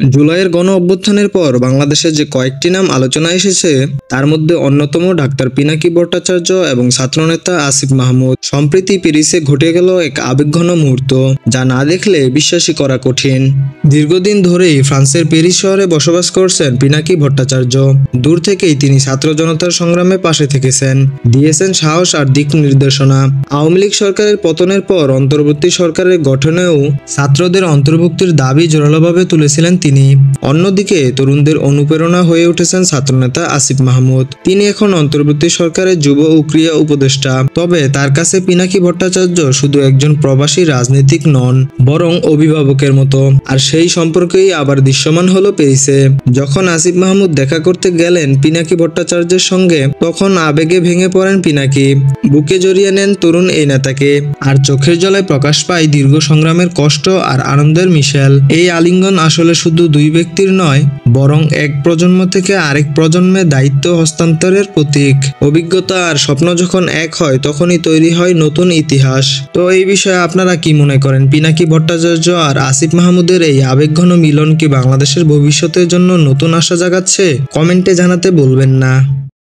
জুলাইয়ের গণ অভ্যুত্থানের পর বাংলাদেশে যে কয়েকটি নাম আলোচনায় এসেছে তার মধ্যে অন্যতম ডাক্তার পিনাকি ভট্টাচার্য এবং ছাত্রনেতা আসিফ মাহমুদ। সম্প্রতি প্যারিসে ঘটে গেল এক আবেগঘন মুহূর্ত, যা না দেখলে বিশ্বাসই করা কঠিন। দীর্ঘদিন ধরেই ফ্রান্সের প্যারিস শহরে বসবাস করছেন পিনাকি ভট্টাচার্য। দূর থেকেই তিনি ছাত্র জনতার সংগ্রামে পাশে থেকেছেন, দিয়েছেন সাহস আর দিক নির্দেশনা। আওয়ামী লীগ সরকারের পতনের পর অন্তর্বর্তী সরকারের গঠনেও ছাত্রদের অন্তর্ভুক্তির দাবি জোরালোভাবে তুলেছিলেন তিনি। অন্যদিকে তরুণদের অনুপ্রেরণা হয়ে উঠেছেন ছাত্রনেতা আসিফ মাহমুদ। তিনি এখন অন্তর্বর্তী সরকারের যুব ও ক্রীড়া উপদেষ্টা। তবে তার কাছে পিনাকি ভট্টাচার্য শুধু একজন প্রবাসী রাজনীতিক নন, বরং অভিভাবকের মতো। আর সেই সম্পর্কেই আবার দৃশ্যমান হলো প্যারিসে। যখন আসিফ মাহমুদ দেখা করতে গেলেন পিনাকি ভট্টাচার্যের সঙ্গে, তখন আবেগে ভেঙে পড়েন পিনাকি। বুকে জড়িয়ে নেন তরুণ এই নেতাকে, আর চোখের জলে প্রকাশ পায় দীর্ঘ সংগ্রামের কষ্ট আর আনন্দের মিশেল। এই আলিঙ্গন আসলে শুধু দুই ব্যক্তির নয়, বরং এক প্রজন্ম থেকে আরেক প্রজন্মে দায়িত্ব হস্তান্তরের প্রতীক। অভিজ্ঞতা আর স্বপ্ন যখন এক হয়, তখনই তৈরি হয় নতুন ইতিহাস। তো এই বিষয়ে আপনারা কি মনে করেন? পিনাকি ভট্টাচার্য আর আসিফ মাহমুদের এই আবেগঘন মিলন কি বাংলাদেশের ভবিষ্যতের জন্য নতুন আশা জাগাচ্ছে? কমেন্টে জানাতে ভুলবেন না।